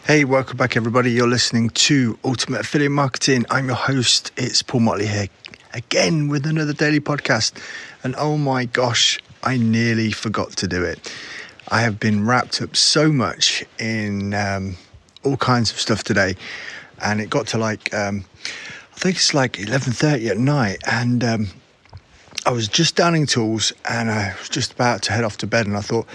Hey, welcome back everybody. You're listening to Ultimate Affiliate Marketing. I'm your host. It's Paul Motley here again with another daily podcast. And oh my gosh, I nearly forgot to do it. I have been wrapped up so much in all kinds of stuff today. And it got to I think it's like 11:30 at night. And I was just downing tools and I was just about to head off to bed. And I thought,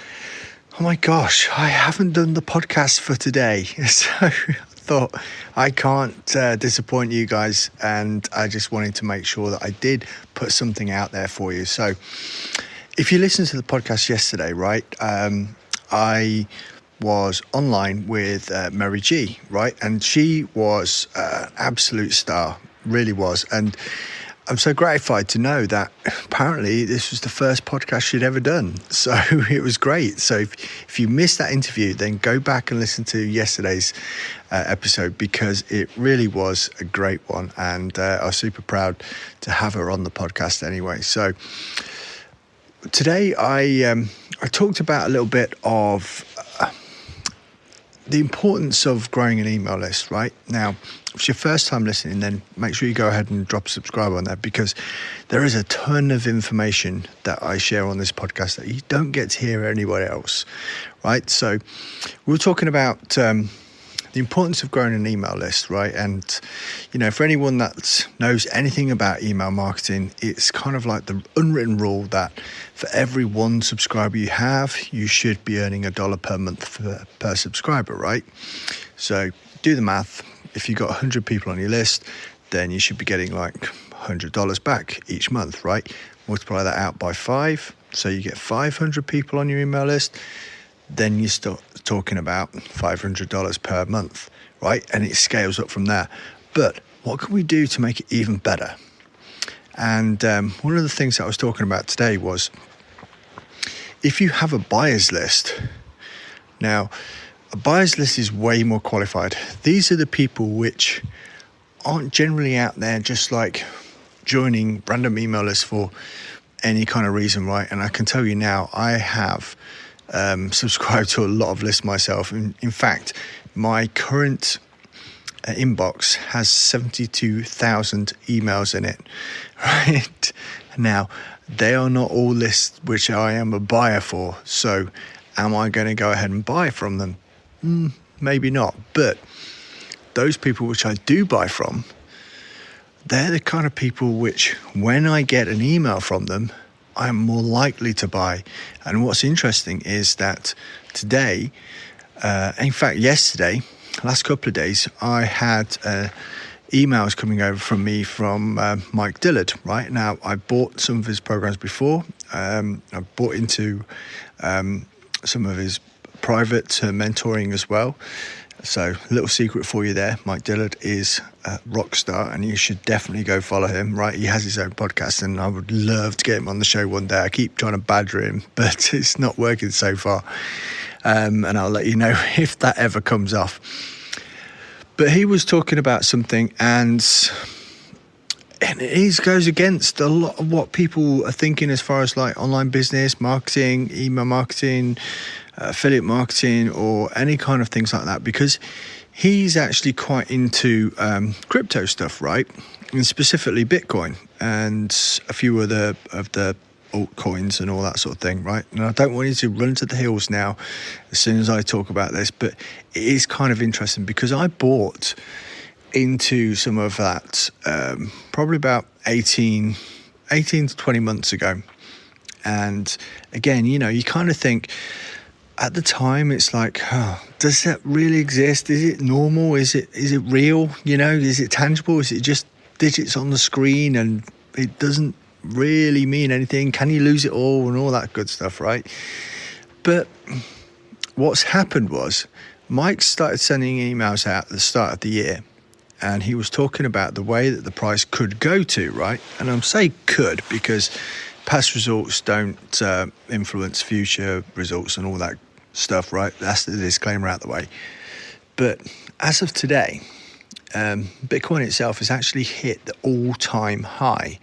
oh my gosh, I haven't done the podcast for today. So I thought I can't disappoint you guys. And I just wanted to make sure that I did put something out there for you. So if you listened to the podcast yesterday, right, I was online with Mary G, right? And she was an absolute star, really was. And I'm so gratified to know that apparently this was the first podcast she'd ever done. So it was great. So if you missed that interview, then go back and listen to yesterday's episode because it really was a great one. And I was super proud to have her on the podcast anyway. So today I talked about a little bit of the importance of growing an email list, right? Now, if it's your first time listening, then make sure you go ahead and drop a subscribe on that because there is a ton of information that I share on this podcast that you don't get to hear anywhere else, right? So we were talking about the importance of growing an email list, right? And, you know, for anyone that knows anything about email marketing, it's kind of like the unwritten rule that for every one subscriber you have, you should be earning $1 per month per subscriber, right? So do the math. If you've got 100 people on your list, then you should be getting like $100 back each month, right? Multiply that out by 5. So you get 500 people on your email list. Then you start talking about $500 per month, right? And it scales up from there. But what can we do to make it even better? And one of the things that I was talking about today was if you have a buyers list. Now, a buyers list is way more qualified. These are the people which aren't generally out there just like joining random email lists for any kind of reason, right? And I can tell you now, I have subscribed to a lot of lists myself. In fact, my current inbox has 72,000 emails in it, right? Now, they are not all lists which I am a buyer for. So am I going to go ahead and buy from them? Maybe not. But those people which I do buy from, they're the kind of people which when I get an email from them, I'm more likely to buy. And what's interesting is that today, in fact, yesterday, last couple of days, I had emails coming over from me from Mike Dillard, right? Now, I bought some of his programs before. I bought into some of his private mentoring as well. So, a little secret for you there. Mike Dillard is a rock star and you should definitely go follow him, right? He has his own podcast and I would love to get him on the show one day. I keep trying to badger him, but it's not working so far. And I'll let you know if that ever comes off. But he was talking about something and it goes against a lot of what people are thinking as far as like online business, marketing, email marketing, affiliate marketing or any kind of things like that, because he's actually quite into crypto stuff, right? And specifically Bitcoin and a few other of the altcoins and all that sort of thing, right? And I don't want you to run to the hills now as soon as I talk about this, but it is kind of interesting because I bought into some of that probably about 18 to 20 months ago. And again, you know, you kind of think at the time it's like, oh, does that really exist? Is it normal? Is it real? You know, is it tangible? Is it just digits on the screen and it doesn't really mean anything? Can you lose it all and all that good stuff, right? But what's happened was Mike started sending emails out at the start of the year and he was talking about the way that the price could go to, right? And I'm saying could because past results don't influence future results and all that stuff, right? That's the disclaimer out the way. But as of today, Bitcoin itself has actually hit the all-time high.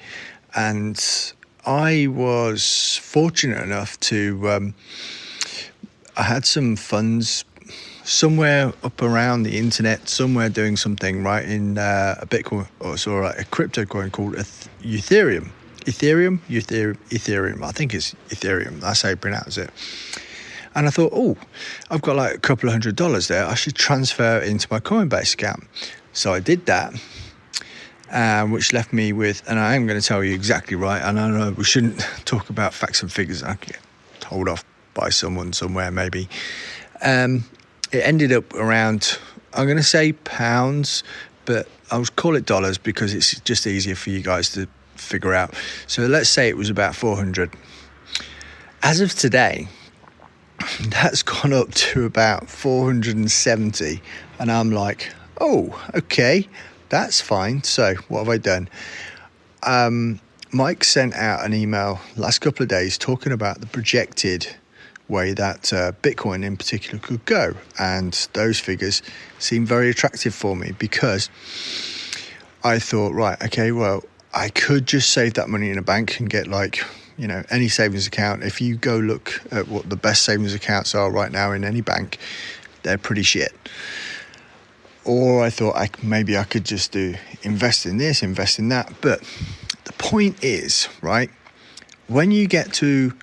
And I was fortunate enough to, I had some funds somewhere up around the internet, somewhere doing something right in a Bitcoin or sort of like a crypto coin called Ethereum. Ethereum. I think it's Ethereum. That's how you pronounce it. And I thought, oh, I've got like a couple of $100 there. I should transfer it into my Coinbase account. So I did that, which left me with, and I am going to tell you exactly right. And I know we shouldn't talk about facts and figures. I get told off by someone somewhere maybe. It ended up around, I'm going to say pounds, but I'll call it dollars because it's just easier for you guys to figure out. So let's say it was about 400. As of today, that's gone up to about 470. And I'm like, oh, okay, that's fine. So what have I done? Mike sent out an email last couple of days talking about the projected way that Bitcoin in particular could go. And those figures seem very attractive for me because I thought, right, okay, well, I could just save that money in a bank and get like, any savings account. If you go look at what the best savings accounts are right now in any bank, they're pretty shit. Or I thought maybe I could just invest in this, invest in that. But the point is, right, when you get to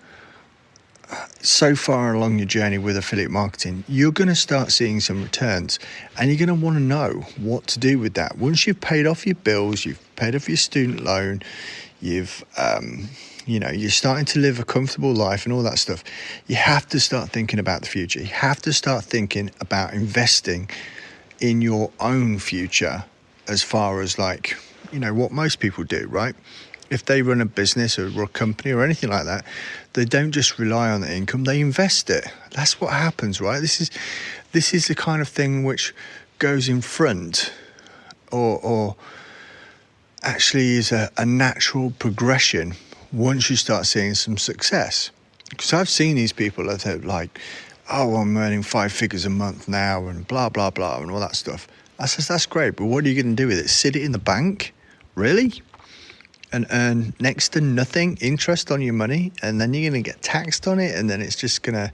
so far along your journey with affiliate marketing, you're going to start seeing some returns and you're going to want to know what to do with that. Once you've paid off your bills, you've paid off your student loan, you're starting to live a comfortable life and all that stuff, you have to start thinking about the future. You have to start thinking about investing in your own future as far as what most people do, right? If they run a business or a company or anything like that, they don't just rely on the income, they invest it. That's what happens, right? This is the kind of thing which goes in front or actually is a natural progression once you start seeing some success. Because I've seen these people that are like, oh, I'm earning 5 figures a month now and blah, blah, blah and all that stuff. I says, that's great, but what are you going to do with it? Sit it in the bank? Really? And earn next to nothing interest on your money, and then you're going to get taxed on it, and then it's just going to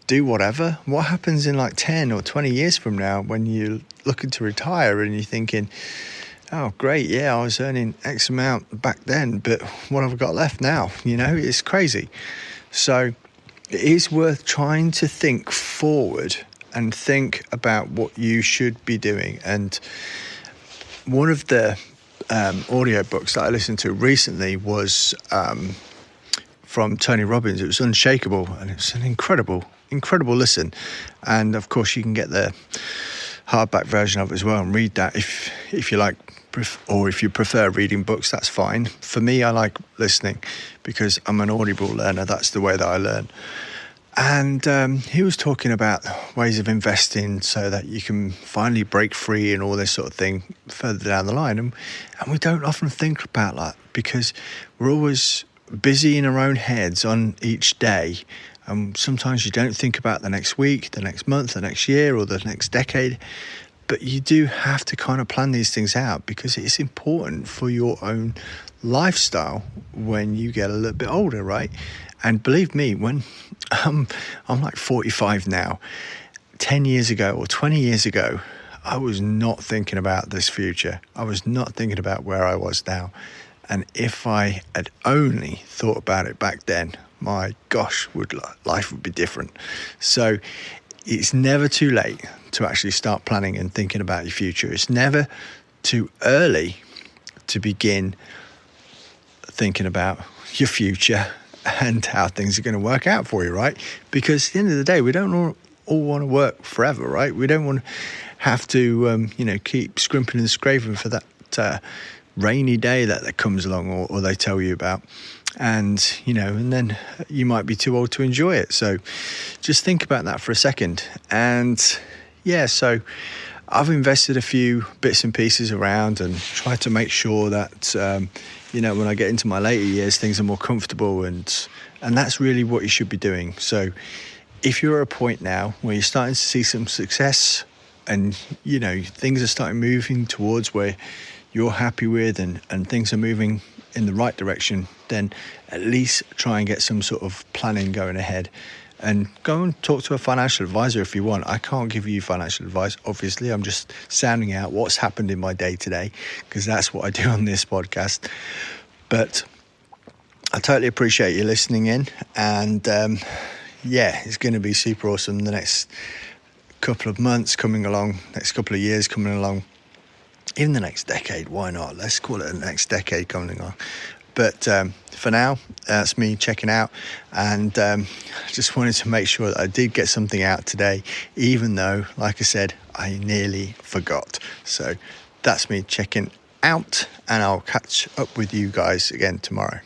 do whatever. What happens in 10 or 20 years from now when you're looking to retire and you're thinking, oh, great, yeah, I was earning X amount back then, but what have I got left now? It's crazy. So it is worth trying to think forward and think about what you should be doing. And one of the audiobooks that I listened to recently was from Tony Robbins. It was Unshakable, and it's an incredible listen. And of course you can get the hardback version of it as well and read that if you like, or if you prefer reading books, that's fine. For me, I like listening because I'm an Audible learner. That's the way that I learn. And he was talking about ways of investing so that you can finally break free and all this sort of thing further down the line. And we don't often think about that because we're always busy in our own heads on each day. And sometimes you don't think about the next week, the next month, the next year, or the next decade. But you do have to kind of plan these things out because it's important for your own lifestyle when you get a little bit older, right? And believe me, when I'm like 45 now, 10 years ago or 20 years ago, I was not thinking about this future. I was not thinking about where I was now. And if I had only thought about it back then, my gosh, life would be different. So it's never too late to actually start planning and thinking about your future. It's never too early to begin thinking about your future and how things are going to work out for you, right? Because at the end of the day, we don't all want to work forever, right? We don't want to have to, keep scrimping and scraping for that rainy day that comes along or they tell you about. And, and then you might be too old to enjoy it. So just think about that for a second. And yeah, so I've invested a few bits and pieces around and tried to make sure that, when I get into my later years, things are more comfortable and that's really what you should be doing. So if you're at a point now where you're starting to see some success and, things are starting moving towards where you're happy with and things are moving in the right direction, then at least try and get some sort of planning going ahead And go and talk to a financial advisor if you want. I can't give you financial advice, obviously. I'm just sounding out what's happened in my day today, because that's what I do on this podcast. But I totally appreciate you listening in. And it's going to be super awesome the next couple of months coming along, next couple of years coming along, even the next decade. Why not? Let's call it the next decade coming along. But for now, that's me checking out, and I just wanted to make sure that I did get something out today, even though, like I said, I nearly forgot. So that's me checking out, and I'll catch up with you guys again tomorrow.